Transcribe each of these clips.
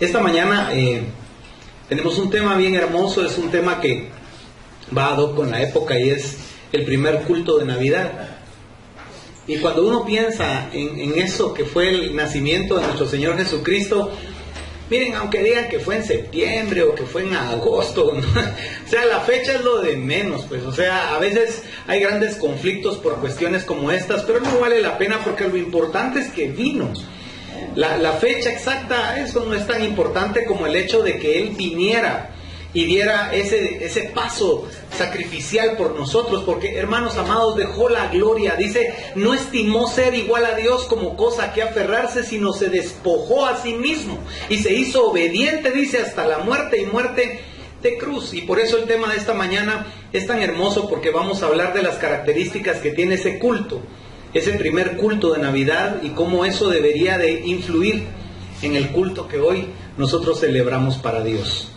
Esta mañana tenemos un tema bien hermoso, es un tema que va ad hoc con la época y es el primer culto de Navidad. Y cuando uno piensa en eso que fue el nacimiento de nuestro Señor Jesucristo, miren, aunque digan que fue en septiembre o que fue en agosto, ¿no? O sea, la fecha es lo de menos, pues, o sea, a veces hay grandes conflictos por cuestiones como estas, pero no vale la pena porque lo importante es que vino. La fecha exacta, eso no es tan importante como el hecho de que Él viniera y diera ese paso sacrificial por nosotros, porque, hermanos amados, dejó la gloria, dice, no estimó ser igual a Dios como cosa que aferrarse, sino se despojó a sí mismo y se hizo obediente, dice, hasta la muerte y muerte de cruz. Y por eso el tema de esta mañana es tan hermoso, porque vamos a hablar de las características que tiene ese culto, ese primer culto de Navidad, y cómo eso debería de influir en el culto que hoy nosotros celebramos para Dios.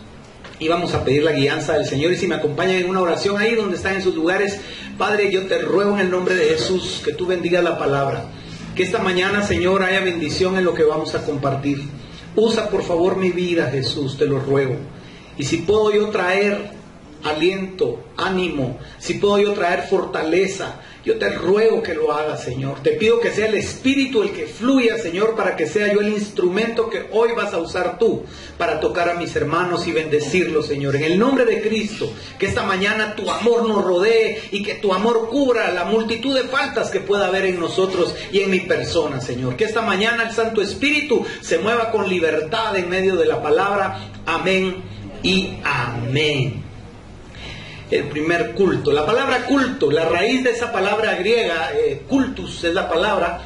Y vamos a pedir la guianza del Señor, y si me acompañan en una oración ahí donde están en sus lugares. Padre, yo te ruego en el nombre de Jesús que tú bendigas la palabra, que esta mañana, Señor, haya bendición en lo que vamos a compartir. Usa por favor mi vida, Jesús, te lo ruego. Y si puedo yo traer aliento, ánimo, si puedo yo traer fortaleza, yo te ruego que lo hagas, Señor. Te pido que sea el Espíritu el que fluya, Señor, para que sea yo el instrumento que hoy vas a usar tú para tocar a mis hermanos y bendecirlos, Señor. En el nombre de Cristo, que esta mañana tu amor nos rodee y que tu amor cubra la multitud de faltas que pueda haber en nosotros y en mi persona, Señor. Que esta mañana el Santo Espíritu se mueva con libertad en medio de la palabra. Amén y amén. El primer culto. La palabra culto, la raíz de esa palabra griega, cultus es la palabra,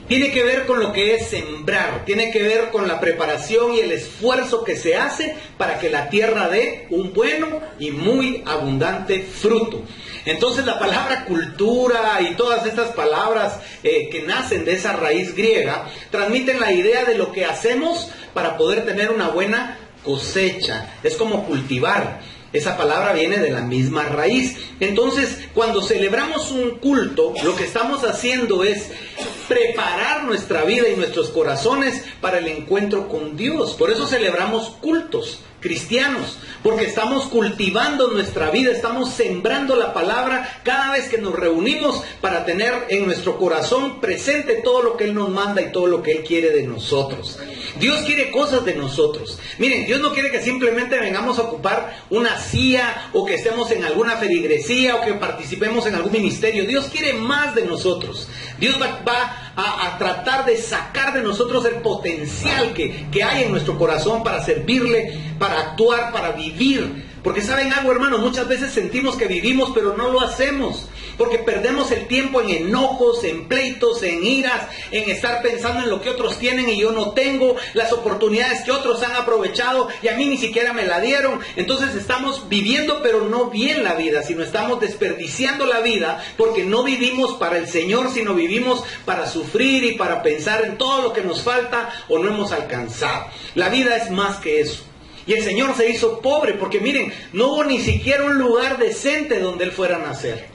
tiene que ver con lo que es sembrar, tiene que ver con la preparación y el esfuerzo que se hace para que la tierra dé un bueno y muy abundante fruto. Entonces la palabra cultura y todas estas palabras que nacen de esa raíz griega transmiten la idea de lo que hacemos para poder tener una buena cosecha. Es como cultivar. Esa palabra viene de la misma raíz. Entonces, cuando celebramos un culto, lo que estamos haciendo es preparar nuestra vida y nuestros corazones para el encuentro con Dios. Por eso celebramos cultos cristianos, porque estamos cultivando nuestra vida, estamos sembrando la palabra cada vez que nos reunimos para tener en nuestro corazón presente todo lo que Él nos manda y todo lo que Él quiere de nosotros. Dios quiere cosas de nosotros. Miren, Dios no quiere que simplemente vengamos a ocupar una silla o que estemos en alguna feligresía o que participemos en algún ministerio. Dios quiere más de nosotros. Dios va a tratar de sacar de nosotros el potencial que hay en nuestro corazón para servirle, para actuar, para vivir. Porque saben algo, hermanos, muchas veces sentimos que vivimos, pero no lo hacemos. Porque perdemos el tiempo en enojos, en pleitos, en iras, en estar pensando en lo que otros tienen y yo no tengo, las oportunidades que otros han aprovechado y a mí ni siquiera me la dieron. Entonces estamos viviendo, pero no bien la vida, sino estamos desperdiciando la vida porque no vivimos para el Señor, sino vivimos para sufrir y para pensar en todo lo que nos falta o no hemos alcanzado. La vida es más que eso. Y el Señor se hizo pobre porque miren, no hubo ni siquiera un lugar decente donde Él fuera a nacer.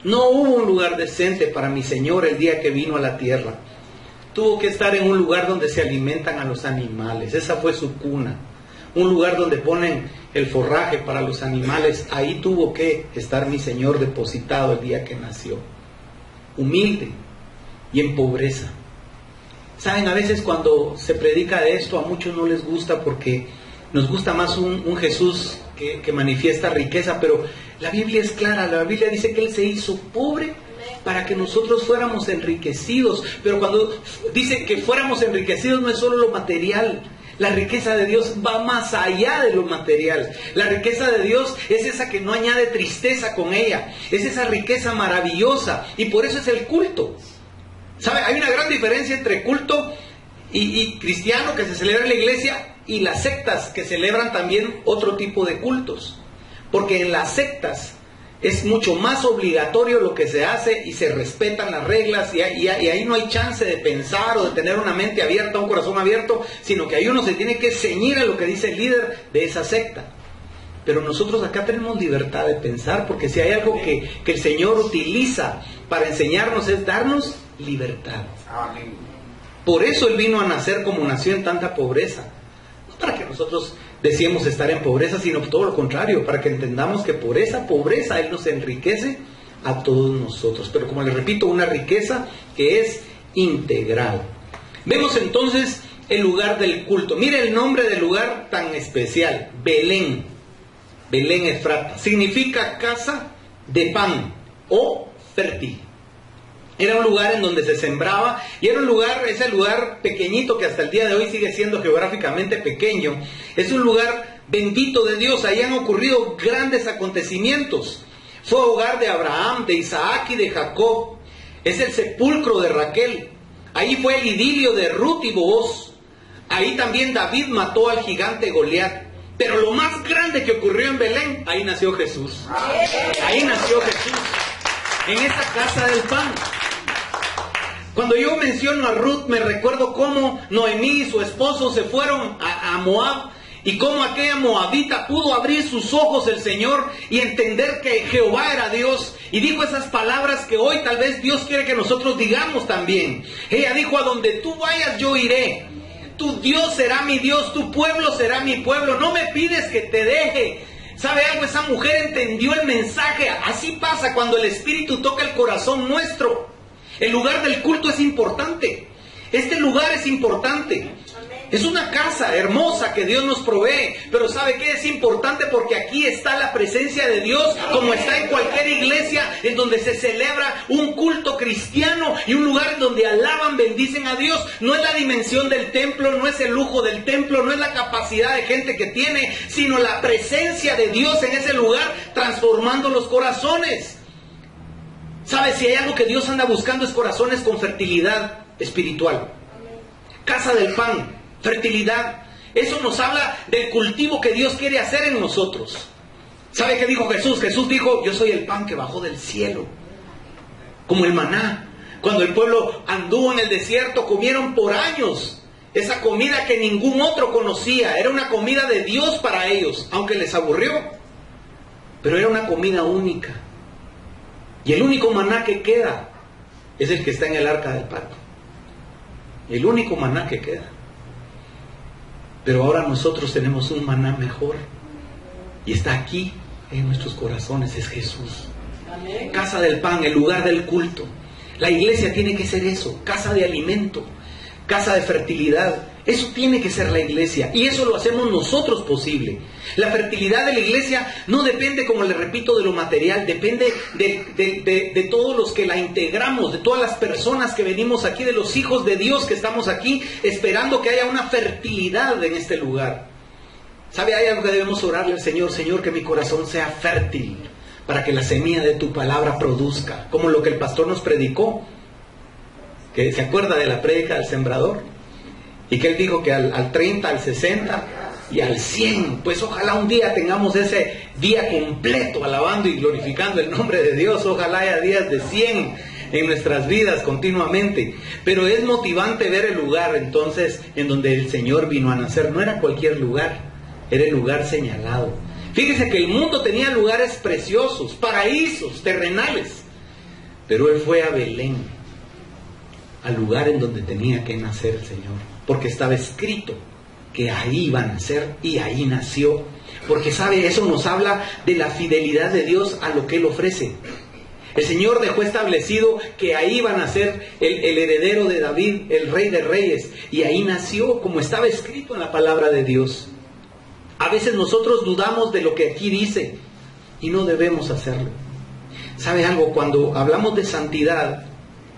No hubo un lugar decente para mi Señor el día que vino a la tierra. Tuvo que estar en un lugar donde se alimentan a los animales. Esa fue su cuna. Un lugar donde ponen el forraje para los animales. Ahí tuvo que estar mi Señor depositado el día que nació. Humilde y en pobreza. Saben, a veces cuando se predica de esto a muchos no les gusta porque nos gusta más un Jesús que manifiesta riqueza, pero la Biblia es clara, la Biblia dice que Él se hizo pobre para que nosotros fuéramos enriquecidos. Pero cuando dice que fuéramos enriquecidos no es solo lo material. La riqueza de Dios va más allá de lo material. La riqueza de Dios es esa que no añade tristeza con ella. Es esa riqueza maravillosa. Y por eso es el culto. ¿Sabe? Hay una gran diferencia entre culto y cristiano que se celebra en la iglesia y las sectas que celebran también otro tipo de cultos. Porque en las sectas es mucho más obligatorio lo que se hace y se respetan las reglas y ahí no hay chance de pensar o de tener una mente abierta, un corazón abierto, sino que ahí uno se tiene que ceñir a lo que dice el líder de esa secta. Pero nosotros acá tenemos libertad de pensar, porque si hay algo que el Señor utiliza para enseñarnos es darnos libertad. Por eso Él vino a nacer como nació en tanta pobreza. nosotros decíamos estar en pobreza, sino todo lo contrario, para que entendamos que por esa pobreza Él nos enriquece a todos nosotros. Pero como les repito, una riqueza que es integral. Vemos entonces el lugar del culto. Mire el nombre del lugar tan especial, Belén. Belén Efrata. Significa casa de pan o fértil. Era un lugar en donde se sembraba y era un lugar, ese lugar pequeñito que hasta el día de hoy sigue siendo geográficamente pequeño. Es un lugar bendito de Dios. Ahí han ocurrido grandes acontecimientos. Fue hogar de Abraham, de Isaac y de Jacob. Es el sepulcro de Raquel. Ahí fue el idilio de Ruth y Booz. Ahí también David mató al gigante Goliat. Pero lo más grande que ocurrió en Belén, ahí nació Jesús. Ahí nació Jesús. En esa casa del pan. Cuando yo menciono a Ruth, me recuerdo cómo Noemí y su esposo se fueron a Moab. Y cómo aquella moabita pudo abrir sus ojos el Señor y entender que Jehová era Dios. Y dijo esas palabras que hoy tal vez Dios quiere que nosotros digamos también. Ella dijo: a donde tú vayas yo iré. Tu Dios será mi Dios, tu pueblo será mi pueblo. No me pides que te deje. ¿Sabe algo? Esa mujer entendió el mensaje. Así pasa cuando el Espíritu toca el corazón nuestro. El lugar del culto es importante. Este lugar es importante. Es una casa hermosa que Dios nos provee, pero ¿sabe qué? Es importante porque aquí está la presencia de Dios, como está en cualquier iglesia en donde se celebra un culto cristiano y un lugar donde alaban, bendicen a Dios. No es la dimensión del templo, no es el lujo del templo, no es la capacidad de gente que tiene, sino la presencia de Dios en ese lugar transformando los corazones. ¿Sabe? Si hay algo que Dios anda buscando es corazones con fertilidad espiritual. Casa del pan. Fertilidad. Eso nos habla del cultivo que Dios quiere hacer en nosotros. ¿Sabe qué dijo Jesús? Jesús dijo: yo soy el pan que bajó del cielo. Como el maná. Cuando el pueblo anduvo en el desierto, comieron por años esa comida que ningún otro conocía. Era una comida de Dios para ellos, aunque les aburrió. Pero era una comida única. Y el único maná que queda es el que está en el arca del pacto. El único maná que queda. Pero ahora nosotros tenemos un maná mejor. Y está aquí en nuestros corazones, es Jesús. Amén. Casa del pan, el lugar del culto. La iglesia tiene que ser eso, casa de alimento, casa de fertilidad. Eso tiene que ser la iglesia. Y eso lo hacemos nosotros posible. La fertilidad de la iglesia no depende, como le repito, de lo material. Depende de todos los que la integramos, de todas las personas que venimos aquí, de los hijos de Dios que estamos aquí, esperando que haya una fertilidad en este lugar. ¿Sabe? Hay algo que debemos orarle al Señor. Señor, que mi corazón sea fértil para que la semilla de tu palabra produzca. Como lo que el pastor nos predicó. Que se acuerda de la prédica del sembrador. Y que él dijo que al 30, al 60 y al 100, pues ojalá un día tengamos ese día completo alabando y glorificando el nombre de Dios. Ojalá haya días de 100 en nuestras vidas continuamente. Pero es motivante ver el lugar entonces en donde el Señor vino a nacer. No era cualquier lugar, era el lugar señalado. Fíjese que el mundo tenía lugares preciosos, paraísos, terrenales. Pero Él fue a Belén, al lugar en donde tenía que nacer el Señor. Porque estaba escrito que ahí iba a nacer y ahí nació. Porque sabe, eso nos habla de la fidelidad de Dios a lo que Él ofrece. El Señor dejó establecido que ahí iba a nacer el heredero de David, el rey de reyes. Y ahí nació como estaba escrito en la palabra de Dios. A veces nosotros dudamos de lo que aquí dice y no debemos hacerlo. ¿Sabe algo? Cuando hablamos de santidad,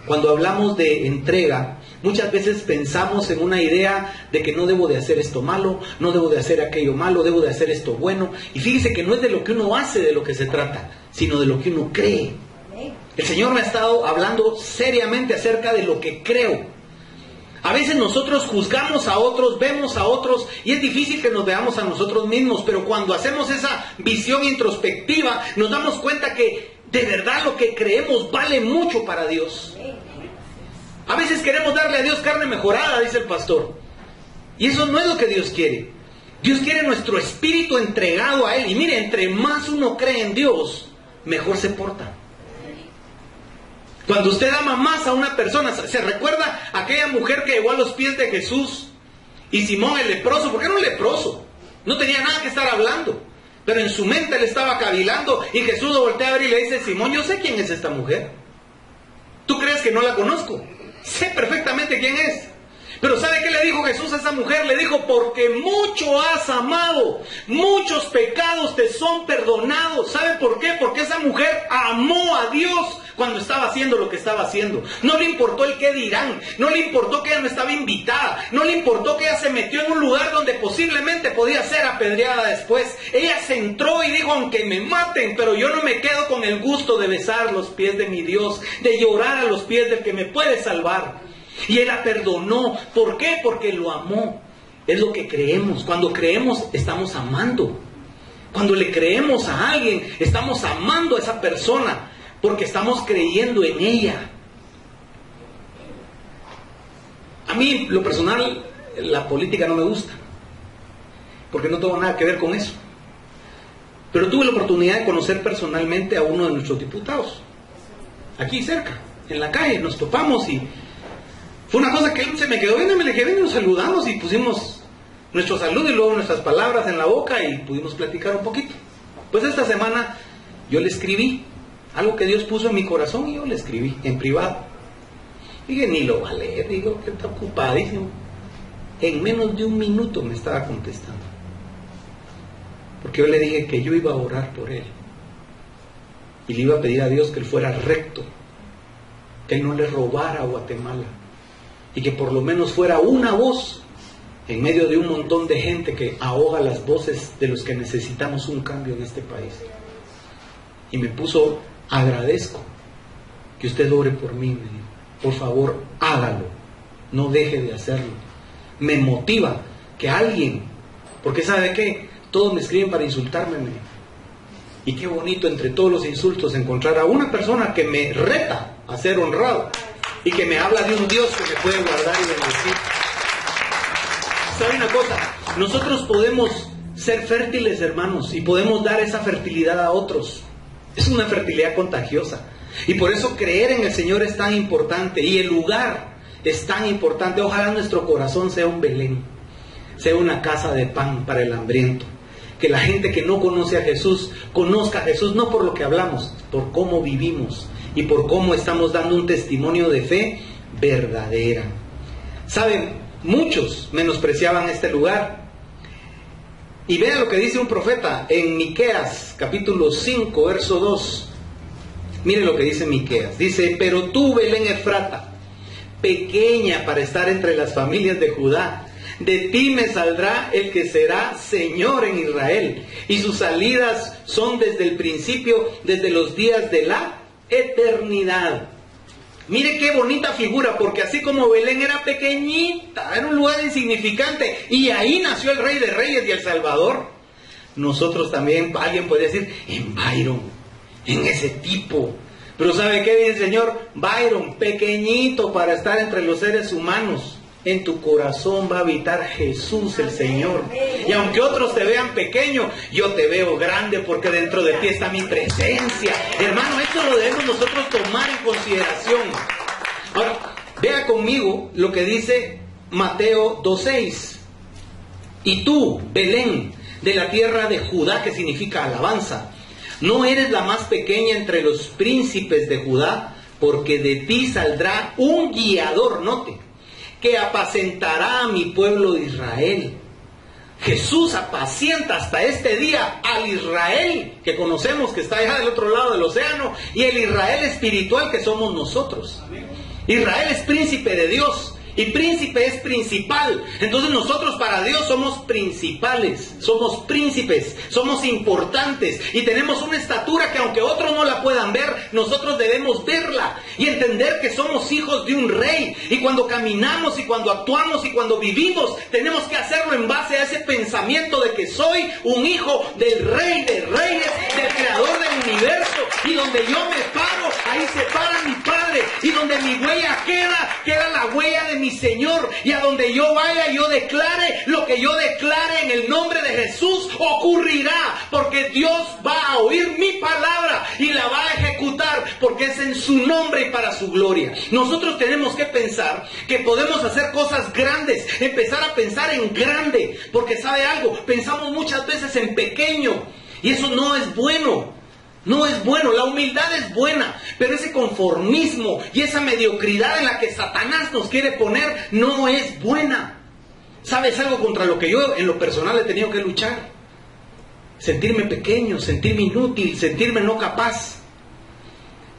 cuando hablamos de entrega, muchas veces pensamos en una idea de que no debo de hacer esto malo, no debo de hacer aquello malo, debo de hacer esto bueno. Y fíjese que no es de lo que uno hace de lo que se trata, sino de lo que uno cree. El Señor me ha estado hablando seriamente acerca de lo que creo. A veces nosotros juzgamos a otros, vemos a otros y es difícil que nos veamos a nosotros mismos, pero cuando hacemos esa visión introspectiva nos damos cuenta que de verdad lo que creemos vale mucho para Dios. A veces queremos darle a Dios carne mejorada, dice el pastor. Y eso no es lo que Dios quiere. Dios quiere nuestro espíritu entregado a Él. Y mire, entre más uno cree en Dios, mejor se porta. Cuando usted ama más a una persona, ¿se recuerda aquella mujer que llegó a los pies de Jesús? Y Simón el leproso, porque era un leproso. No tenía nada que estar hablando. Pero en su mente le estaba cavilando y Jesús lo voltea a ver y le dice: Simón, yo sé quién es esta mujer. ¿Tú crees que no la conozco? Sé perfectamente quién es. Pero ¿sabe qué le dijo Jesús a esa mujer? Le dijo: porque mucho has amado, muchos pecados te son perdonados. ¿Sabe por qué? Porque esa mujer amó a Dios cuando estaba haciendo lo que estaba haciendo. No le importó el qué dirán, no le importó que ella no estaba invitada, no le importó que ella se metió en un lugar donde posiblemente podía ser apedreada después. Ella se entró y dijo: aunque me maten, pero yo no me quedo con el gusto de besar los pies de mi Dios, de llorar a los pies del que me puede salvar. Y Él la perdonó. ¿Por qué? Porque lo amó. Es lo que creemos. Cuando creemos, estamos amando. Cuando le creemos a alguien, estamos amando a esa persona, porque estamos creyendo en ella. A mí, lo personal, la política no me gusta, porque no tengo nada que ver con eso. Pero tuve la oportunidad de conocer personalmente a uno de nuestros diputados. Aquí cerca, en la calle, nos topamos y fue una cosa que él se me quedó viendo y me le quedé, nos saludamos y pusimos nuestro saludo y luego nuestras palabras en la boca y pudimos platicar un poquito. Pues esta semana yo le escribí algo que Dios puso en mi corazón y yo le escribí en privado. Dije: ni lo va a leer, digo que está ocupadísimo. En menos de un minuto me estaba contestando. Porque yo le dije que yo iba a orar por él. Y le iba a pedir a Dios que él fuera recto, que él no le robara a Guatemala. Y que por lo menos fuera una voz en medio de un montón de gente que ahoga las voces de los que necesitamos un cambio en este país. Y me puso: agradezco que usted ore por mí, me dijo. Por favor, hágalo. No deje de hacerlo. Me motiva que alguien, porque ¿sabe qué? Todos me escriben para insultarme, me dijo. Y qué bonito entre todos los insultos encontrar a una persona que me reta a ser honrado y que me habla de un Dios que me puede guardar y bendecir. ¿Sabe una cosa? Nosotros podemos ser fértiles, hermanos, y podemos dar esa fertilidad a otros. Es una fertilidad contagiosa. Y por eso creer en el Señor es tan importante. Y el lugar es tan importante. Ojalá nuestro corazón sea un Belén, sea una casa de pan para el hambriento. Que la gente que no conoce a Jesús conozca a Jesús, no por lo que hablamos, por cómo vivimos y por cómo estamos dando un testimonio de fe verdadera. Saben, muchos menospreciaban este lugar. Y vean lo que dice un profeta en Miqueas, capítulo 5, verso 2. Miren lo que dice Miqueas. Dice: pero tú, Belén Efrata, pequeña para estar entre las familias de Judá, de ti me saldrá el que será Señor en Israel, y sus salidas son desde el principio, desde los días de la eternidad. Mire qué bonita figura, porque así como Belén era pequeñita, era un lugar insignificante, y ahí nació el Rey de Reyes y el Salvador, nosotros también, alguien puede decir, en Byron, en ese tipo. Pero ¿sabe qué dice el Señor? Byron, pequeñito para estar entre los seres humanos. En tu corazón va a habitar Jesús el Señor. Y aunque otros te vean pequeño, yo te veo grande, porque dentro de ti está mi presencia. Hermano, esto lo debemos nosotros tomar en consideración. Ahora, vea conmigo lo que dice Mateo 2:6. Y tú, Belén, de la tierra de Judá, que significa alabanza, no eres la más pequeña entre los príncipes de Judá, porque de ti saldrá un guiador, note, que apacentará a mi pueblo de Israel. Jesús apacienta hasta este día al Israel que conocemos, que está allá del otro lado del océano, y el Israel espiritual que somos nosotros. Israel es príncipe de Dios, y príncipe es principal. Entonces nosotros para Dios somos principales, somos príncipes, somos importantes, y tenemos una estatura que aunque otros no la puedan ver, nosotros debemos verla y entender que somos hijos de un rey. Y cuando caminamos y cuando actuamos y cuando vivimos, tenemos que hacerlo en base a ese pensamiento de que soy un hijo del Rey de Reyes, del Creador del universo. esto. Y donde yo me paro, ahí se para mi Padre. Y donde mi huella queda la huella de mi Señor. Y a donde yo vaya, yo declare lo que yo declare en el nombre de Jesús ocurrirá. Porque Dios va a oír mi palabra y la va a ejecutar. Porque es en su nombre y para su gloria. Nosotros tenemos que pensar que podemos hacer cosas grandes. Empezar a pensar en grande. Porque ¿sabe algo? Pensamos muchas veces en pequeño. Y eso no es bueno. No es bueno. La humildad es buena. Pero ese conformismo y esa mediocridad en la que Satanás nos quiere poner no es buena. ¿Sabes algo contra lo que yo en lo personal he tenido que luchar? Sentirme pequeño, sentirme inútil, sentirme no capaz.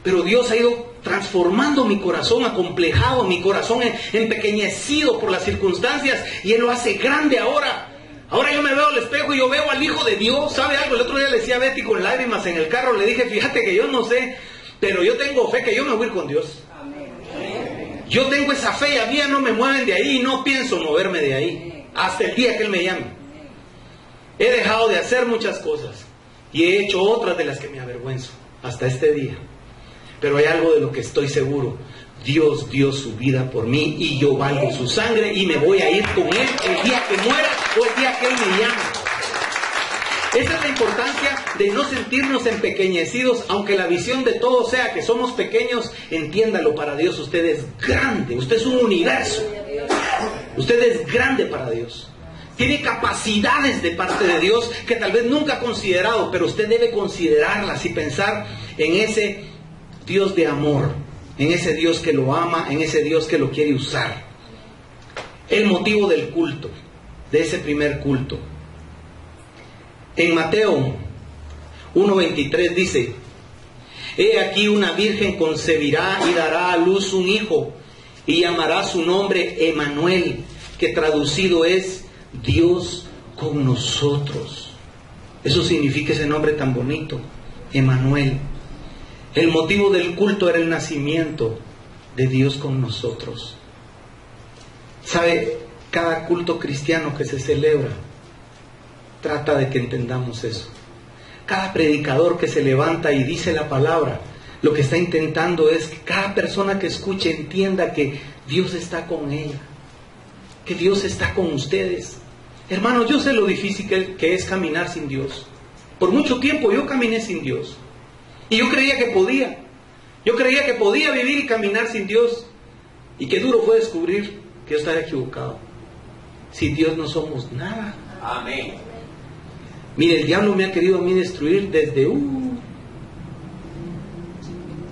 Pero Dios ha ido transformando mi corazón, acomplejado, mi corazón empequeñecido por las circunstancias, y Él lo hace grande ahora. Ahora yo me veo al espejo y yo veo al Hijo de Dios. ¿Sabe algo? El otro día le decía a Betty con lágrimas en el carro, le dije, fíjate que yo no sé, pero yo tengo fe que yo me voy a ir con Dios. Yo tengo esa fe y a mí no me mueven de ahí y no pienso moverme de ahí hasta el día que Él me llame. He dejado de hacer muchas cosas y he hecho otras de las que me avergüenzo hasta este día. Pero hay algo de lo que estoy seguro. Dios dio su vida por mí y yo valgo su sangre y me voy a ir con Él el día que muera o el día que Él me llame. Esa es la importancia de no sentirnos empequeñecidos, aunque la visión de todos sea que somos pequeños. Entiéndalo, para Dios usted es grande, usted es un universo. Usted es grande para Dios. Tiene capacidades de parte de Dios que tal vez nunca ha considerado, pero usted debe considerarlas y pensar en ese Dios de amor, en ese Dios que lo ama, en ese Dios que lo quiere usar. El motivo del culto, de ese primer culto. En Mateo 1:23 dice: He aquí una virgen concebirá y dará a luz un hijo, y llamará su nombre Emmanuel, que traducido es Dios con nosotros. Eso significa ese nombre tan bonito, Emmanuel. El motivo del culto era el nacimiento de Dios con nosotros. ¿Sabe? Cada culto cristiano que se celebra trata de que entendamos eso. Cada predicador que se levanta y dice la palabra, lo que está intentando es que cada persona que escuche entienda que Dios está con ella, que Dios está con ustedes. Hermanos, yo sé lo difícil que es caminar sin Dios. Por mucho tiempo yo caminé sin Dios. Y yo creía que podía. Yo creía que podía vivir y caminar sin Dios. Y qué duro fue descubrir que yo estaba equivocado. Sin Dios no somos nada. Amén. Mire, el diablo me ha querido a mí destruir desde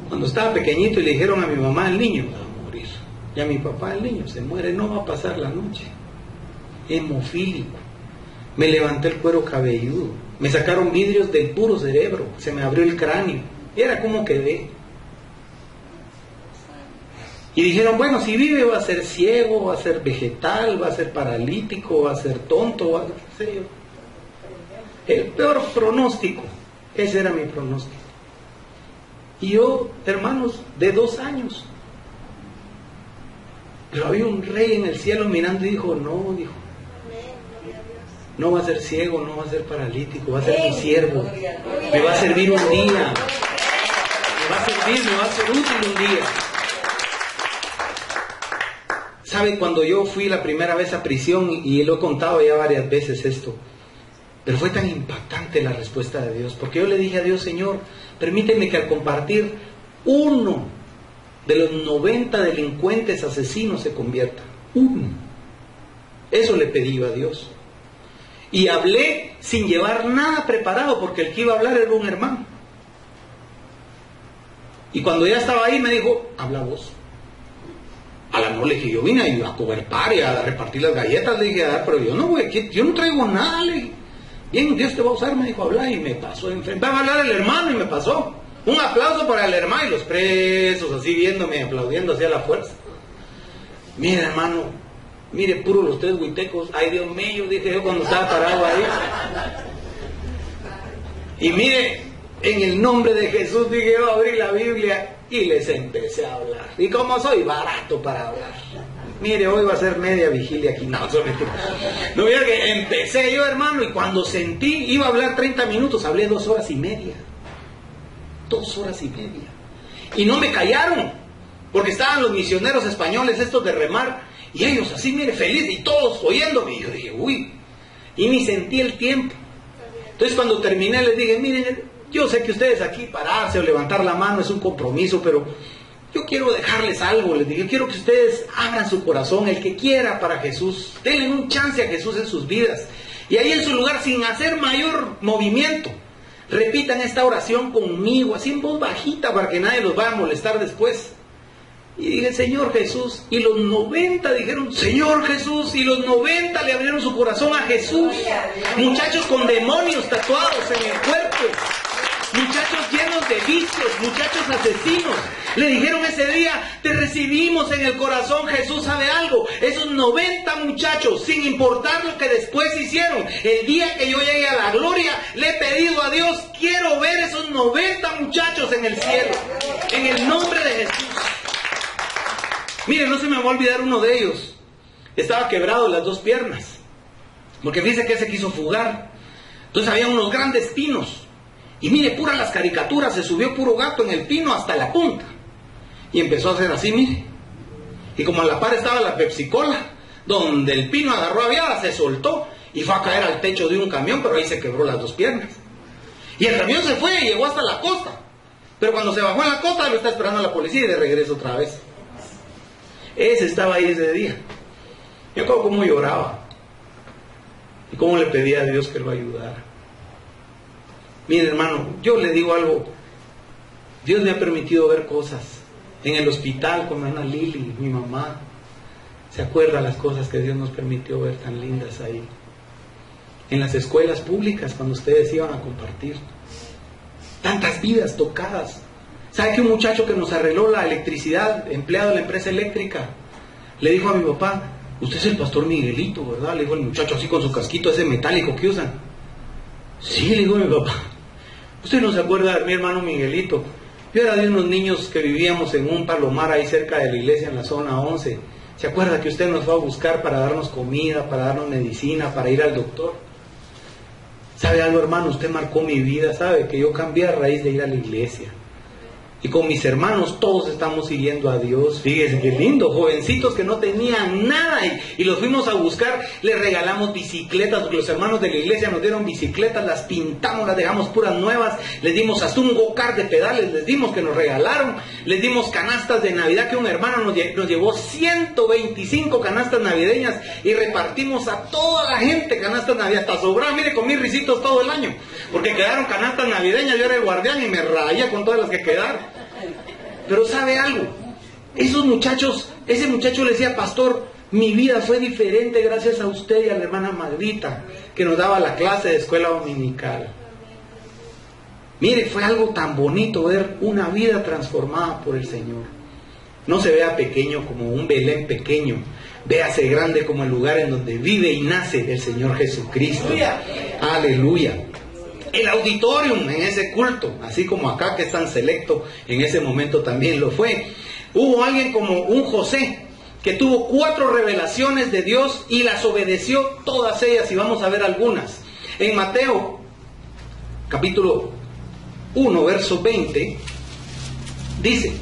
cuando estaba pequeñito y le dijeron a mi mamá, el niño va a morir. Y a mi papá, el niño se muere, no va a pasar la noche. Hemofílico. Me levanté el cuero cabelludo. Me sacaron vidrios del puro cerebro. Se me abrió el cráneo. Y era como quedé. Y dijeron, bueno, si vive va a ser ciego, va a ser vegetal, va a ser paralítico, va a ser tonto, va a ser... El peor pronóstico. Ese era mi pronóstico. Y yo, hermanos, de 2 años. Pero había un rey en el cielo mirando y dijo, no va a ser ciego, no va a ser paralítico, va a ser mi siervo. Me va a servir un día. Me va a servir, me va a ser útil un día. ¿Sabe? Cuando yo fui la primera vez a prisión, y lo he contado ya varias veces esto, pero fue tan impactante la respuesta de Dios, porque yo le dije a Dios, Señor, permíteme que al compartir uno de los 90 delincuentes asesinos se convierta. Uno. Eso le pedí a Dios. Y hablé sin llevar nada preparado, porque el que iba a hablar era un hermano. Y cuando ya estaba ahí me dijo, habla vos. A la no le dije, yo vine a comer par y a repartir las galletas, le dije, pero yo no traigo nada, le dije. Bien, Dios te va a usar, me dijo, habla, y me pasó enfrente. Va a hablar el hermano y me pasó. Un aplauso para el hermano y los presos así viéndome, aplaudiendo hacia la fuerza. Mire, hermano, mire, puro los 3 huitecos. Ay, Dios mío, dije yo cuando estaba parado ahí. Y mire, en el nombre de Jesús, dije yo, abrí la Biblia y les empecé a hablar. Y como soy barato para hablar, mire, hoy va a ser media vigilia aquí. No, no, mira que empecé yo, hermano, y cuando sentí, iba a hablar 30 minutos, hablé 2 horas y media. 2 horas y media. Y no me callaron, porque estaban los misioneros españoles, estos de remar, y ellos así, mire, felices, y todos oyéndome. Y yo dije, uy, y ni sentí el tiempo. Entonces cuando terminé les dije, miren, yo sé que ustedes aquí pararse o levantar la mano es un compromiso, pero yo quiero dejarles algo. Les dije, yo quiero que ustedes abran su corazón, el que quiera, para Jesús. Denle un chance a Jesús en sus vidas. Y ahí en su lugar, sin hacer mayor movimiento, repitan esta oración conmigo, así en voz bajita, para que nadie los vaya a molestar después. Y dije, Señor Jesús. Y los 90 dijeron, Señor Jesús. Y los 90 le abrieron su corazón a Jesús. Muchachos con demonios tatuados en el cuerpo, muchachos llenos de vicios, muchachos asesinos, le dijeron ese día, te recibimos en el corazón. Jesús sabe algo, esos 90 muchachos, sin importar lo que después hicieron, el día que yo llegue a la gloria, le he pedido a Dios, quiero ver esos 90 muchachos en el cielo, en el nombre de Jesús. Miren, no se me va a olvidar uno de ellos. Estaba quebrado las 2 piernas, porque dice que se quiso fugar. Entonces había unos grandes pinos, y mire, puras las caricaturas, se subió puro gato en el pino hasta la punta, y empezó a hacer así, mire. Y como a la par estaba la Pepsi-Cola, donde el pino agarró aviada, se soltó, y fue a caer al techo de un camión, pero ahí se quebró las 2 piernas. Y el camión se fue y llegó hasta la costa, pero cuando se bajó en la costa lo está esperando la policía y de regreso otra vez. Ese estaba ahí ese día. Yo acuerdo cómo lloraba y cómo le pedía a Dios que lo ayudara. Mire, hermano, yo le digo algo. Dios me ha permitido ver cosas en el hospital con Ana Lili, mi mamá. ¿Se acuerda las cosas que Dios nos permitió ver tan lindas ahí? En las escuelas públicas, cuando ustedes iban a compartir. Tantas vidas tocadas. ¿Sabe que un muchacho que nos arregló la electricidad, empleado de la empresa eléctrica, le dijo a mi papá, usted es el pastor Miguelito, ¿verdad? Le dijo el muchacho así con su casquito ese metálico que usan. Sí, le dijo mi papá. Usted no se acuerda de mi hermano Miguelito. Yo era de unos niños que vivíamos en un palomar ahí cerca de la iglesia en la zona 11. ¿Se acuerda que usted nos fue a buscar para darnos comida, para darnos medicina, para ir al doctor? ¿Sabe algo, hermano? Usted marcó mi vida. ¿Sabe que yo cambié a raíz de ir a la iglesia? Y con mis hermanos todos estamos siguiendo a Dios. Fíjense qué lindo, jovencitos que no tenían nada y los fuimos a buscar. Les regalamos bicicletas, porque los hermanos de la iglesia nos dieron bicicletas, las pintamos, las dejamos puras nuevas. Les dimos hasta un go-kart de pedales, les dimos que nos regalaron. Les dimos canastas de Navidad, que un hermano nos llevó 125 canastas navideñas y repartimos a toda la gente canastas navideñas. Hasta sobraba, mire, comí risitos todo el año, porque quedaron canastas navideñas. Yo era el guardián y me rayé con todas las que quedaron. Pero ¿sabe algo? Esos muchachos, ese muchacho le decía, pastor, mi vida fue diferente gracias a usted y a la hermana Magdita, que nos daba la clase de escuela dominical. Mire, fue algo tan bonito ver una vida transformada por el Señor. No se vea pequeño como un Belén pequeño, véase grande como el lugar en donde vive y nace el Señor Jesucristo. Aleluya. El auditorium en ese culto, así como acá que es tan selecto, en ese momento también lo fue. Hubo alguien como un José, que tuvo 4 revelaciones de Dios y las obedeció todas ellas, y vamos a ver algunas. En Mateo, capítulo 1, verso 20, dice,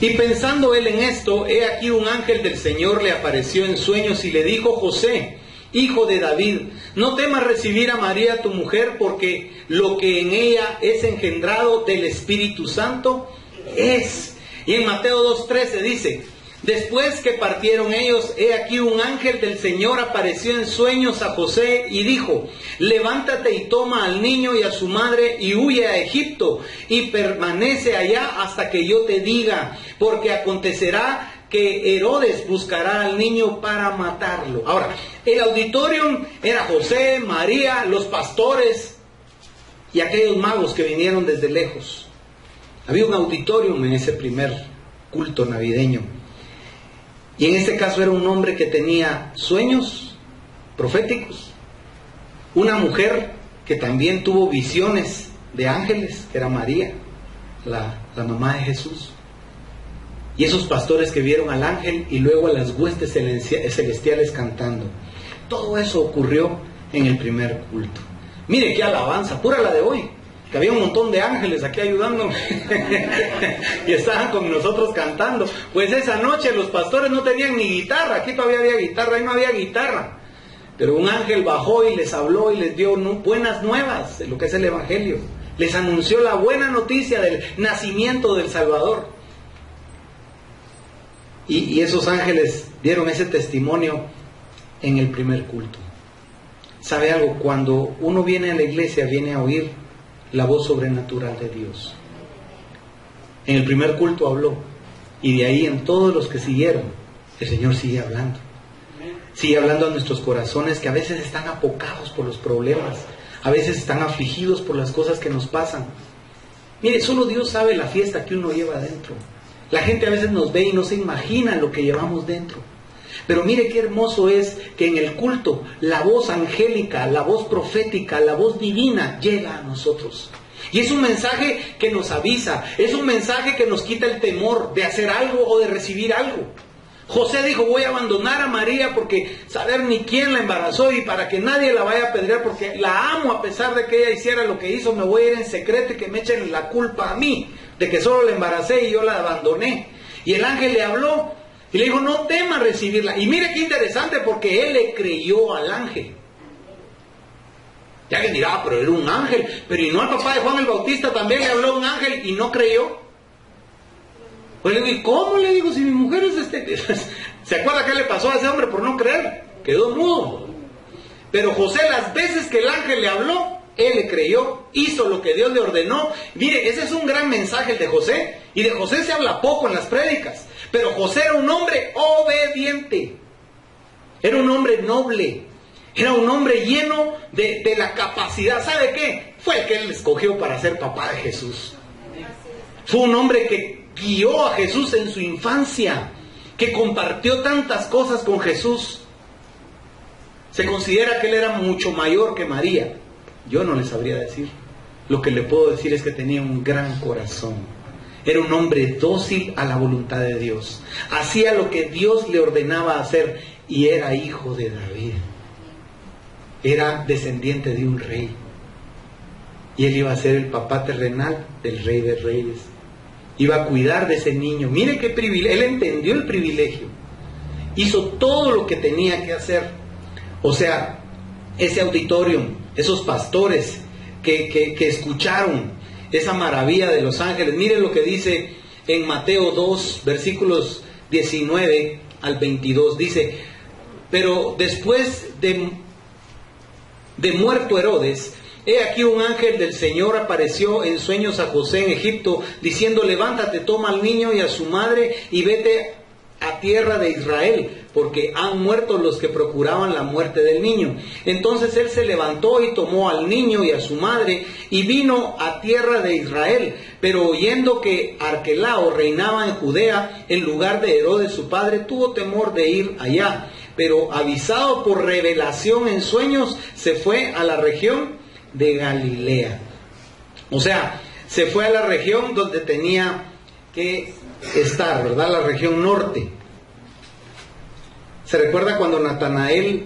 y pensando él en esto, he aquí un ángel del Señor le apareció en sueños y le dijo, José, hijo de David, no temas recibir a María tu mujer, porque lo que en ella es engendrado del Espíritu Santo es. Y en Mateo 2:13 dice, después que partieron ellos, he aquí un ángel del Señor apareció en sueños a José y dijo, levántate y toma al niño y a su madre y huye a Egipto y permanece allá hasta que yo te diga, porque acontecerá que Herodes buscará al niño para matarlo. Ahora, el auditorium era José, María, los pastores y aquellos magos que vinieron desde lejos. Había un auditorium en ese primer culto navideño. Y en este caso era un hombre que tenía sueños proféticos. Una mujer que también tuvo visiones de ángeles, que era María, la mamá de Jesús. Y esos pastores que vieron al ángel y luego a las huestes celestiales cantando. Todo eso ocurrió en el primer culto. Mire qué alabanza, pura la de hoy. que había un montón de ángeles aquí ayudándome y estaban con nosotros cantando. Pues esa noche los pastores no tenían ni guitarra, aquí todavía había guitarra, ahí no había guitarra, pero un ángel bajó y les habló y les dio buenas nuevas de lo que es el Evangelio. Les anunció la buena noticia del nacimiento del Salvador. Y esos ángeles dieron ese testimonio en el primer culto. ¿Sabe algo? Cuando uno viene a la iglesia, viene a oír la voz sobrenatural de Dios. En el primer culto habló, y de ahí en todos los que siguieron, el Señor sigue hablando. Sigue hablando a nuestros corazones que a veces están apocados por los problemas, a veces están afligidos por las cosas que nos pasan. Mire, solo Dios sabe la fiesta que uno lleva dentro. La gente a veces nos ve y no se imagina lo que llevamos dentro. Pero mire qué hermoso es que en el culto la voz angélica, la voz profética, la voz divina llega a nosotros. Y es un mensaje que nos avisa, es un mensaje que nos quita el temor de hacer algo o de recibir algo. José dijo, voy a abandonar a María porque saber ni quién la embarazó y para que nadie la vaya a apedrear porque la amo a pesar de que ella hiciera lo que hizo, me voy a ir en secreto y que me echen la culpa a mí de que solo la embaracé y yo la abandoné. Y el ángel le habló y le dijo, no temas recibirla. Y mire qué interesante porque él le creyó al ángel. Y alguien dirá, pero era un ángel, pero ¿y no al papá de Juan el Bautista también le habló un ángel y no creyó? Pues le digo, ¿y cómo? Le digo, si mi mujer es ¿Se acuerda qué le pasó a ese hombre por no creer? Quedó mudo. Pero José, las veces que el ángel le habló, él le creyó, hizo lo que Dios le ordenó. Mire, ese es un gran mensaje el de José. Y de José se habla poco en las prédicas. Pero José era un hombre obediente. Era un hombre noble. Era un hombre lleno de la capacidad. ¿Sabe qué? Fue el que él escogió para ser papá de Jesús. Fue un hombre que guió a Jesús en su infancia, que compartió tantas cosas con Jesús. Se considera que él era mucho mayor que María. Yo no le sabría decir. Lo que le puedo decir es que tenía un gran corazón. Era un hombre dócil a la voluntad de Dios. Hacía lo que Dios le ordenaba hacer y era hijo de David. Era descendiente de un rey. Y él iba a ser el papá terrenal del Rey de Reyes. Iba a cuidar de ese niño. Mire qué privilegio. Él entendió el privilegio. Hizo todo lo que tenía que hacer. O sea, ese auditorium, esos pastores que escucharon esa maravilla de los ángeles. Mire lo que dice en Mateo 2, versículos 19 al 22. Dice, pero después de muerto Herodes, he aquí un ángel del Señor apareció en sueños a José en Egipto, diciendo, levántate, toma al niño y a su madre y vete a tierra de Israel, porque han muerto los que procuraban la muerte del niño. Entonces él se levantó y tomó al niño y a su madre y vino a tierra de Israel. Pero oyendo que Arquelao reinaba en Judea en lugar de Herodes su padre, tuvo temor de ir allá. Pero avisado por revelación en sueños, se fue a la región de Galilea. O sea, se fue a la región donde tenía que estar, ¿verdad? La región norte. ¿Se recuerda cuando Natanael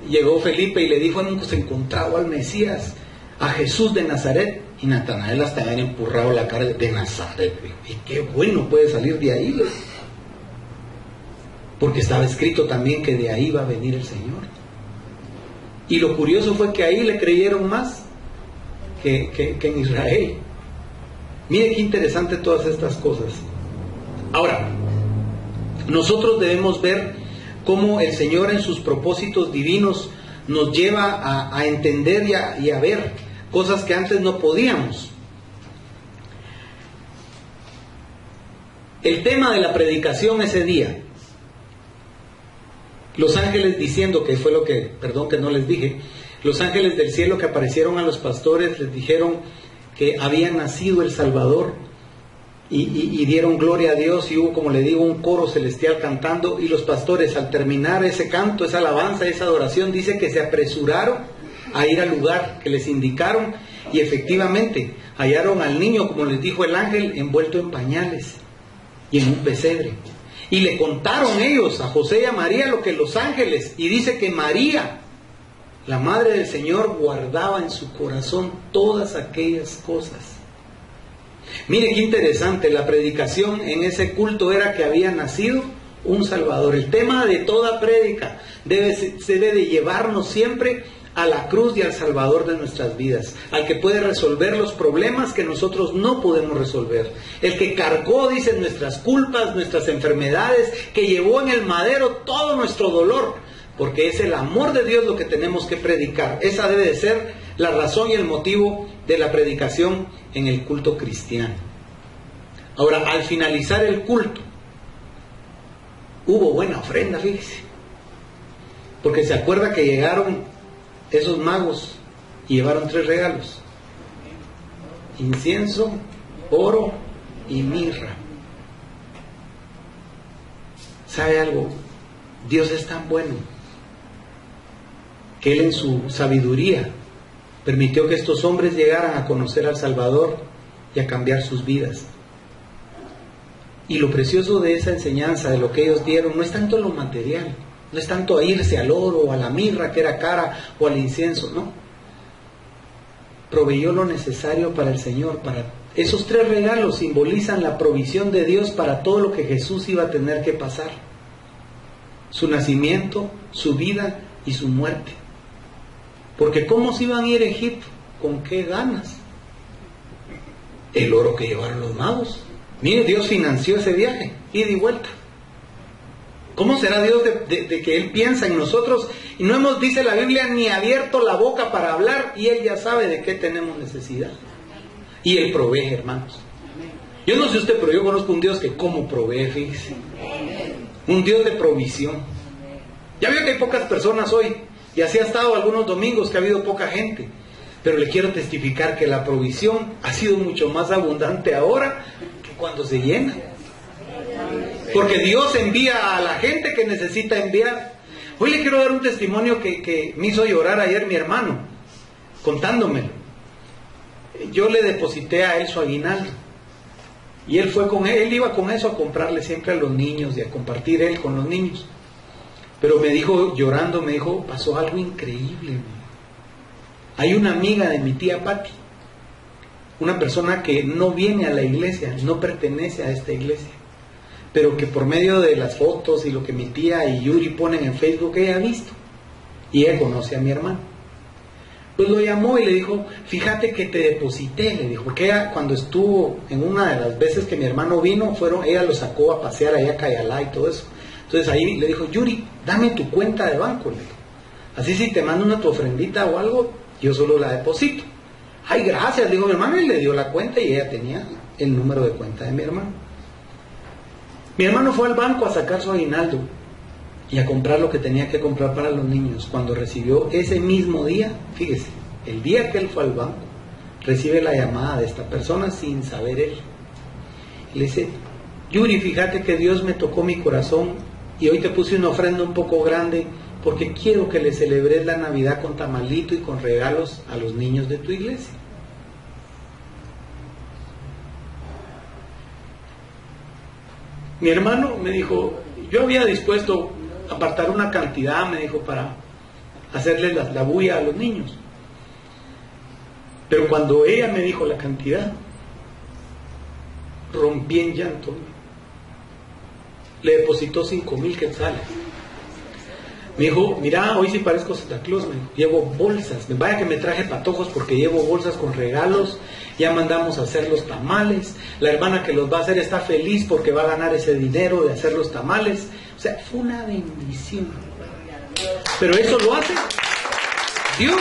llegó Felipe y le dijo, hemos encontrado al Mesías, a Jesús de Nazaret? Y Natanael hasta había empurrado la cara de Nazaret. Y qué bueno puede salir de ahí, porque estaba escrito también que de ahí va a venir el Señor. Y lo curioso fue que ahí le creyeron más que en Israel. Mire qué interesante todas estas cosas. Ahora, nosotros debemos ver cómo el Señor en sus propósitos divinos nos lleva a entender y a ver cosas que antes no podíamos. El tema de la predicación ese día, los ángeles diciendo, que fue lo que, perdón que no les dije, los ángeles del cielo que aparecieron a los pastores les dijeron que había nacido el Salvador y dieron gloria a Dios y hubo, como le digo, un coro celestial cantando, y los pastores al terminar ese canto, esa alabanza, esa adoración, dice que se apresuraron a ir al lugar que les indicaron y efectivamente hallaron al niño, como les dijo el ángel, envuelto en pañales y en un pesebre. Y le contaron ellos a José y a María lo que los ángeles, y dice que María La madre del Señor guardaba en su corazón todas aquellas cosas. Mire qué interesante, la predicación en ese culto era que había nacido un Salvador. El tema de toda prédica se debe de llevarnos siempre a la cruz y al Salvador de nuestras vidas, al que puede resolver los problemas que nosotros no podemos resolver, el que cargó, dicen, nuestras culpas, nuestras enfermedades, que llevó en el madero todo nuestro dolor, porque es el amor de Dios lo que tenemos que predicar. Esa debe de ser la razón y el motivo de la predicación en el culto cristiano. Ahora, al finalizar el culto, hubo buena ofrenda, fíjese, porque se acuerda que llegaron esos magos y llevaron 3 regalos: incienso, oro y mirra. ¿Sabe algo? Dios es tan bueno que Él en su sabiduría permitió que estos hombres llegaran a conocer al Salvador y a cambiar sus vidas. Y lo precioso de esa enseñanza, de lo que ellos dieron, no es tanto lo material, no es tanto a irse al oro o a la mirra que era cara o al incienso, no. Proveyó lo necesario para el Señor. Esos 3 regalos simbolizan la provisión de Dios para todo lo que Jesús iba a tener que pasar: su nacimiento, su vida y su muerte. Porque ¿cómo se iban a ir a Egipto? ¿Con qué ganas? El oro que llevaron los magos. Mire, Dios financió ese viaje, ida y vuelta. ¿Cómo será Dios de que Él piensa en nosotros y no hemos, dice la Biblia, ni abierto la boca para hablar, y Él ya sabe de qué tenemos necesidad? Y Él provee, hermanos. Yo no sé usted, pero yo conozco un Dios que cómo provee, fíjese. Un Dios de provisión. Ya veo que hay pocas personas hoy, y así ha estado algunos domingos que ha habido poca gente, pero le quiero testificar que la provisión ha sido mucho más abundante ahora que cuando se llena. Porque Dios envía a la gente que necesita enviar. Hoy le quiero dar un testimonio que me hizo llorar ayer mi hermano, contándomelo. Yo le deposité a él su aguinaldo, y él iba con eso a comprarle siempre a los niños y a compartir él con los niños. Pero me dijo, llorando, me dijo, pasó algo increíble. Hay una amiga de mi tía Patti, una persona que no viene a la iglesia, no pertenece a esta iglesia, pero que por medio de las fotos y lo que mi tía y Yuri ponen en Facebook, ella ha visto, y ella conoce a mi hermano. Pues lo llamó y le dijo, fíjate que te deposité, le dijo, porque ella, cuando estuvo, en una de las veces que mi hermano vino, ella lo sacó a pasear allá a Cayalá y todo eso. Entonces ahí le dijo, Yuri, dame tu cuenta de banco, le dijo. Así si te mando tu ofrendita o algo, yo solo la deposito. Ay, gracias, dijo mi hermano, y le dio la cuenta, y ella tenía el número de cuenta de mi hermano. Mi hermano fue al banco a sacar su aguinaldo y a comprar lo que tenía que comprar para los niños. Cuando recibió ese mismo día, fíjese, el día que él fue al banco, recibe la llamada de esta persona sin saber él. Le dice, Yuri, fíjate que Dios me tocó mi corazón y hoy te puse una ofrenda un poco grande porque quiero que le celebres la Navidad con tamalito y con regalos a los niños de tu iglesia. Mi hermano me dijo, yo había dispuesto a apartar una cantidad, me dijo, para hacerle la bulla a los niños. Pero cuando ella me dijo la cantidad, rompí en llanto. Le depositó 5,000 quetzales. Me dijo, mira, hoy sí parezco Santa Claus, me dijo, llevo bolsas, vaya que me traje patojos porque llevo bolsas con regalos, ya mandamos a hacer los tamales, la hermana que los va a hacer está feliz porque va a ganar ese dinero de hacer los tamales. O sea, fue una bendición. Pero eso lo hace Dios.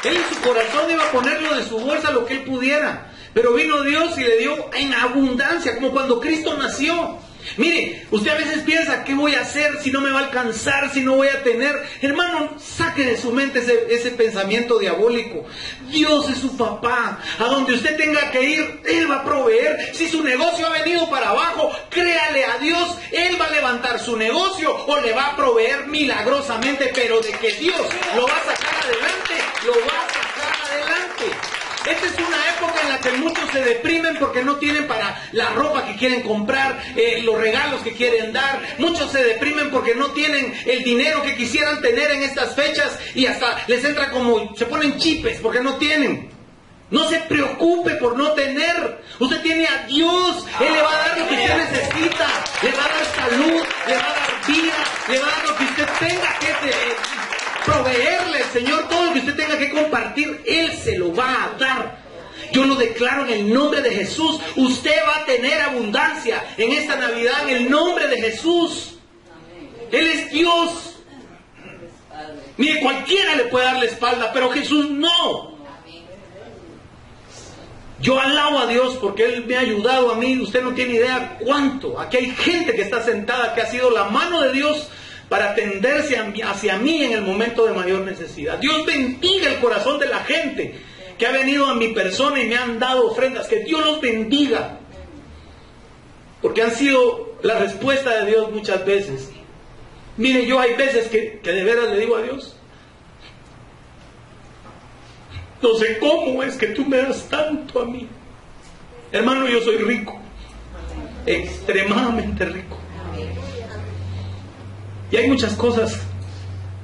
Él en su corazón iba a ponerlo de su bolsa lo que él pudiera, pero vino Dios y le dio en abundancia, como cuando Cristo nació. Mire, usted a veces piensa, ¿qué voy a hacer si no me va a alcanzar, si no voy a tener? Hermano, saque de su mente ese pensamiento diabólico. Dios es su papá. A donde usted tenga que ir, Él va a proveer. Si su negocio ha venido para abajo, créale a Dios. Él va a levantar su negocio o le va a proveer milagrosamente. Pero de que Dios lo va a sacar adelante, lo va a sacar adelante. Esta es una época en la que muchos se deprimen porque no tienen para la ropa que quieren comprar, los regalos que quieren dar. Muchos se deprimen porque no tienen el dinero que quisieran tener en estas fechas y hasta les entra como, se ponen chipes porque no tienen. No se preocupe por no tener. Usted tiene a Dios. Él le va a dar lo que usted necesita. Le va a dar salud, le va a dar vida, le va a dar lo que usted tenga que proveerle. El Señor, todo lo que usted tenga que compartir, Él se lo va a dar. Yo lo declaro en el nombre de Jesús. Usted va a tener abundancia en esta Navidad en el nombre de Jesús. Él es Dios. Mire, cualquiera le puede dar la espalda, pero Jesús no. Yo alabo a Dios porque Él me ha ayudado a mí. Usted no tiene idea cuánto. Aquí hay gente que está sentada, que ha sido la mano de Dios para tenderse hacia mí en el momento de mayor necesidad. Dios bendiga el corazón de la gente que ha venido a mi persona y me han dado ofrendas. Que Dios los bendiga. Porque han sido la respuesta de Dios muchas veces. Mire, yo hay veces que de veras le digo a Dios, no sé cómo es que tú me das tanto a mí. Hermano, yo soy rico. Extremadamente rico. Y hay muchas cosas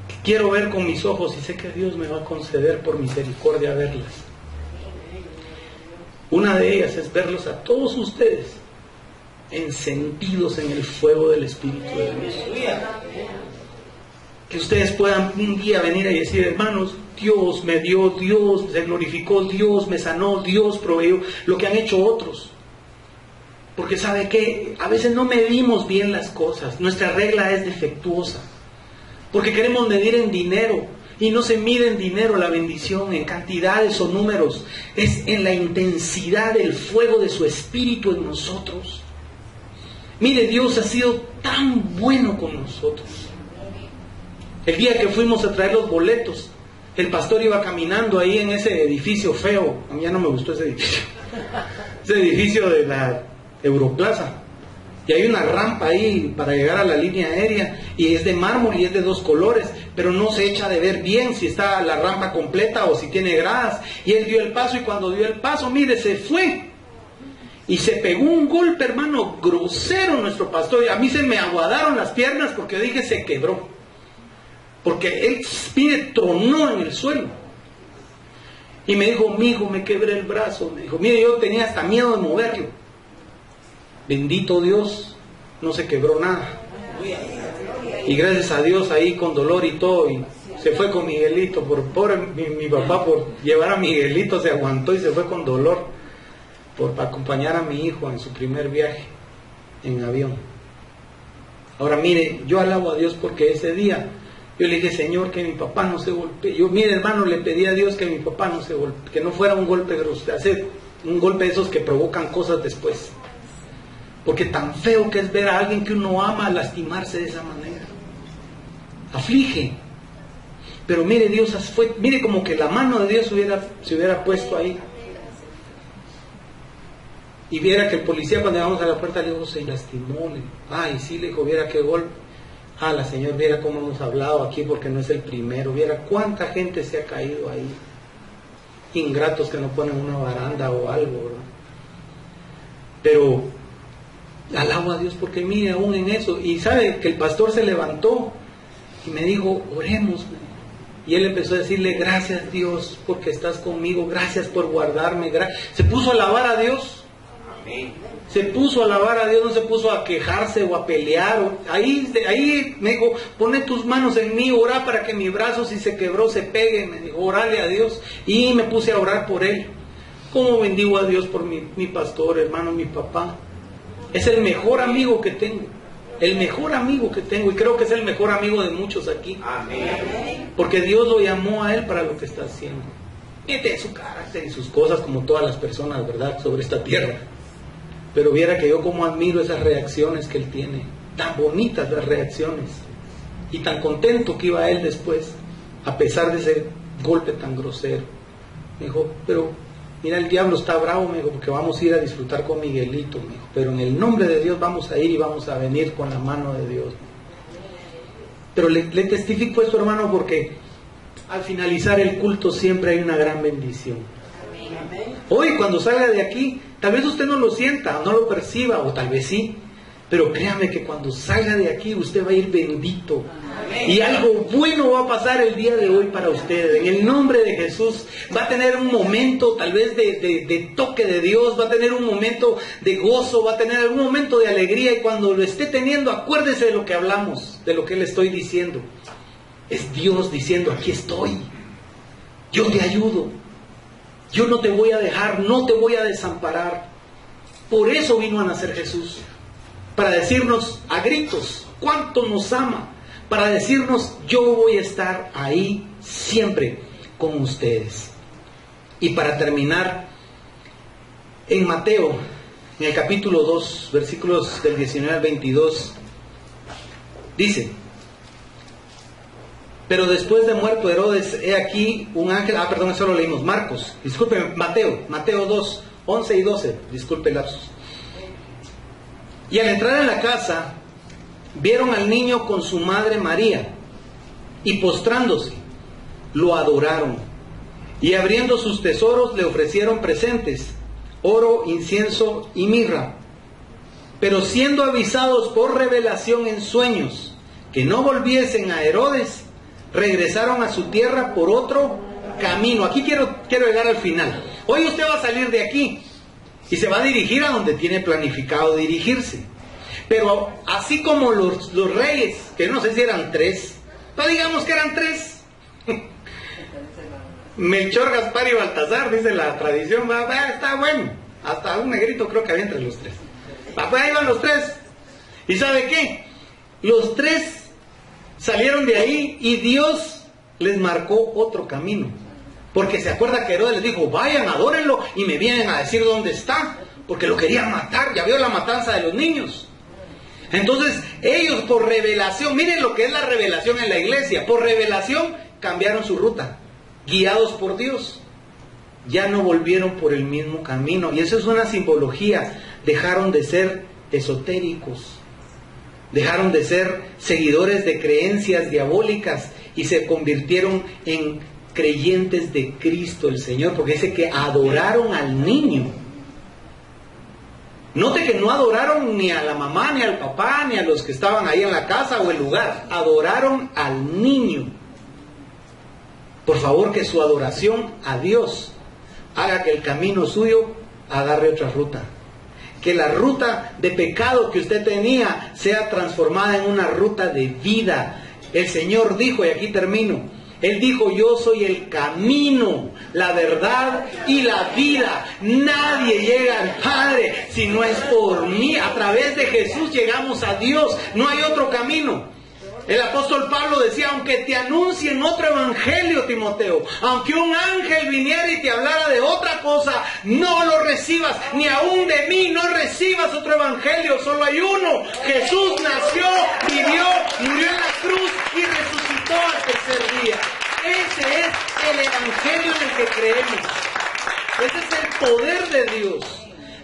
que quiero ver con mis ojos y sé que Dios me va a conceder por misericordia verlas. Una de ellas es verlos a todos ustedes encendidos en el fuego del Espíritu de Dios. Que ustedes puedan un día venir y decir, hermanos, Dios me dio, Dios se glorificó, Dios me sanó, Dios proveyó, lo que han hecho otros. Porque ¿sabe qué? A veces no medimos bien las cosas, nuestra regla es defectuosa. Porque queremos medir en dinero, y no se mide en dinero la bendición, en cantidades o números. Es en la intensidad del fuego de su Espíritu en nosotros. Mire, Dios ha sido tan bueno con nosotros. El día que fuimos a traer los boletos, el pastor iba caminando ahí en ese edificio feo. A mí ya no me gustó ese edificio. Ese edificio de la Europlaza. Y hay una rampa ahí para llegar a la línea aérea. Y es de mármol y es de 2 colores. Pero no se echa de ver bien si está la rampa completa o si tiene gradas. Y él dio el paso y cuando dio el paso, mire, se fue. Y se pegó un golpe, hermano, grosero nuestro pastor. Y a mí se me aguadaron las piernas porque yo dije, se quebró. Porque él, mire, tronó en el suelo. Y me dijo, mijo, me quebré el brazo. Me dijo, mire, yo tenía hasta miedo de moverlo. Bendito Dios, no se quebró nada. Y gracias a Dios ahí con dolor y todo. Y se fue con Miguelito. Pobre mi papá, por llevar a Miguelito, se aguantó y se fue con dolor. Para acompañar a mi hijo en su primer viaje en avión. Ahora mire, yo alabo a Dios porque ese día yo le dije, Señor, que mi papá no se golpee. Yo, mire, hermano, le pedí a Dios que mi papá no se golpee, que no fuera un golpe grosero, un golpe de esos que provocan cosas después. Porque tan feo que es ver a alguien que uno ama lastimarse de esa manera. Aflige. Pero mire, Dios fue, mire como que la mano de Dios se hubiera puesto ahí. Y viera que el policía cuando llegamos a la puerta le dijo, se lastimó. Ay, sí, le dijo, viera qué golpe. Ah, la señora, viera cómo hemos hablado aquí porque no es el primero. Viera cuánta gente se ha caído ahí. Ingratos que no ponen una baranda o algo, ¿verdad? Pero alabo a Dios porque mire aún en eso. Y sabe que el pastor se levantó y me dijo, oremos. Y él empezó a decirle, gracias Dios porque estás conmigo. Gracias por guardarme. Se puso a alabar a Dios. Se puso a alabar a Dios, no se puso a quejarse o a pelear. Ahí me dijo, pone tus manos en mí, ora para que mi brazo si se quebró se pegue. Me dijo, orale a Dios. Y me puse a orar por él. ¿Cómo bendigo a Dios por mi pastor, hermano, mi papá? Es el mejor amigo que tengo. El mejor amigo que tengo. Y creo que es el mejor amigo de muchos aquí. Amén. Porque Dios lo llamó a él para lo que está haciendo. Y tiene su carácter y sus cosas como todas las personas, ¿verdad? Sobre esta tierra. Pero viera que yo como admiro esas reacciones que él tiene, tan bonitas las reacciones, y tan contento que iba él después, a pesar de ese golpe tan grosero. Me dijo, pero mira, el diablo está bravo, me dijo, porque vamos a ir a disfrutar con Miguelito, me dijo, pero en el nombre de Dios vamos a ir y vamos a venir con la mano de Dios. Pero le testifico esto, hermano, porque al finalizar el culto siempre hay una gran bendición. Hoy cuando salga de aquí, tal vez usted no lo sienta, no lo perciba, o tal vez sí, pero créame que cuando salga de aquí usted va a ir bendito. Y algo bueno va a pasar el día de hoy para usted. En el nombre de Jesús va a tener un momento tal vez de toque de Dios, va a tener un momento de gozo, va a tener algún momento de alegría. Y cuando lo esté teniendo, acuérdese de lo que hablamos, de lo que le estoy diciendo. Es Dios diciendo, aquí estoy, yo te ayudo, yo no te voy a dejar, no te voy a desamparar. Por eso vino a nacer Jesús, para decirnos a gritos cuánto nos ama, para decirnos, yo voy a estar ahí siempre con ustedes. Y para terminar, en Mateo, en el capítulo 2, versículos del 19 al 22, dice: pero después de muerto Herodes, he aquí un ángel, eso lo leímos, Marcos, disculpen, Mateo 2, 11 y 12, disculpe el lapsus. Y al entrar en la casa, vieron al niño con su madre María, y postrándose, lo adoraron. Y abriendo sus tesoros, le ofrecieron presentes, oro, incienso y mirra. Pero siendo avisados por revelación en sueños, que no volviesen a Herodes, regresaron a su tierra por otro camino. Aquí quiero llegar al final. Hoy usted va a salir de aquí y se va a dirigir a donde tiene planificado dirigirse. Pero así como los reyes, que no sé si eran 3, no digamos que eran 3. Melchor, Gaspar y Baltasar, dice la tradición, está bueno. Hasta un negrito creo que había entre los 3. Pues ahí van los 3. ¿Y sabe qué? Los 3 salieron de ahí y Dios les marcó otro camino. Porque se acuerda que Herodes les dijo, vayan, adórenlo y me vienen a decir dónde está. Porque lo querían matar, ya vio la matanza de los niños. Entonces ellos por revelación, miren lo que es la revelación en la iglesia, por revelación cambiaron su ruta, guiados por Dios. Ya no volvieron por el mismo camino. Y eso es una simbología. Dejaron de ser esotéricos. Dejaron de ser seguidores de creencias diabólicas y se convirtieron en creyentes de Cristo el Señor, porque dice que adoraron al niño. Note que no adoraron ni a la mamá, ni al papá, ni a los que estaban ahí en la casa o el lugar. Adoraron al niño. Por favor, que su adoración a Dios haga que el camino suyo agarre otra ruta. Que la ruta de pecado que usted tenía sea transformada en una ruta de vida. El Señor dijo, y aquí termino, Él dijo, yo soy el camino, la verdad y la vida. Nadie llega al Padre si no es por mí. A través de Jesús llegamos a Dios. No hay otro camino. El apóstol Pablo decía, aunque te anuncien otro evangelio, Timoteo, aunque un ángel viniera y te hablara de otra cosa, no lo recibas, ni aún de mí no recibas otro evangelio, solo hay uno. Jesús nació, vivió, murió en la cruz y resucitó al tercer día. Ese es el evangelio en el que creemos. Ese es el poder de Dios.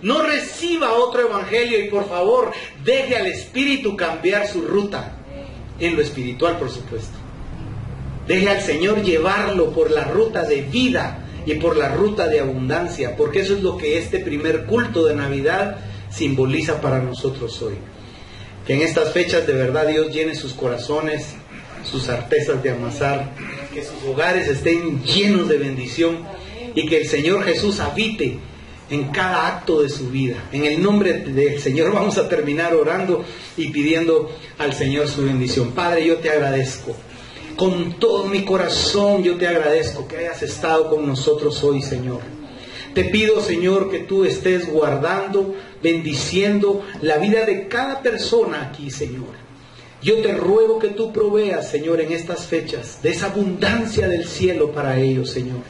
No reciba otro evangelio y por favor, deje al Espíritu cambiar su ruta. En lo espiritual, por supuesto. Deje al Señor llevarlo por la ruta de vida y por la ruta de abundancia, porque eso es lo que este primer culto de Navidad simboliza para nosotros hoy. Que en estas fechas de verdad Dios llene sus corazones, sus artesas de amasar, que sus hogares estén llenos de bendición y que el Señor Jesús habite en cada acto de su vida. En el nombre del Señor vamos a terminar orando y pidiendo al Señor su bendición. Padre, yo te agradezco. Con todo mi corazón yo te agradezco que hayas estado con nosotros hoy, Señor. Te pido, Señor, que tú estés guardando, bendiciendo la vida de cada persona aquí, Señor. Yo te ruego que tú proveas, Señor, en estas fechas, de esa abundancia del cielo para ellos, Señor.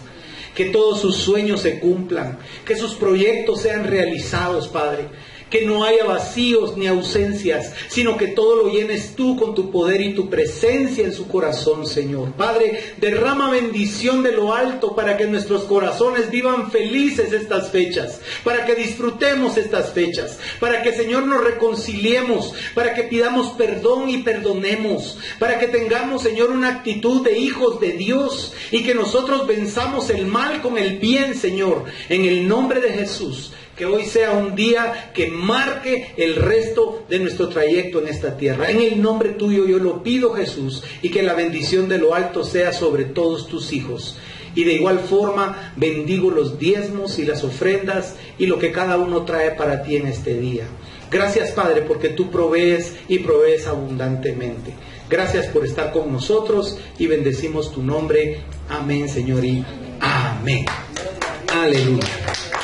Que todos sus sueños se cumplan, que sus proyectos sean realizados, Padre. que no haya vacíos ni ausencias, sino que todo lo llenes tú con tu poder y tu presencia en su corazón, Señor. Padre, derrama bendición de lo alto para que nuestros corazones vivan felices estas fechas, para que disfrutemos estas fechas, para que, Señor, nos reconciliemos, para que pidamos perdón y perdonemos, para que tengamos, Señor, una actitud de hijos de Dios y que nosotros venzamos el mal con el bien, Señor, en el nombre de Jesús. Que hoy sea un día que marque el resto de nuestro trayecto en esta tierra. En el nombre tuyo yo lo pido, Jesús, y que la bendición de lo alto sea sobre todos tus hijos. Y de igual forma bendigo los diezmos y las ofrendas y lo que cada uno trae para ti en este día. Gracias, Padre, porque tú provees y provees abundantemente. Gracias por estar con nosotros y bendecimos tu nombre. Amén, Señor, y amén. Aleluya.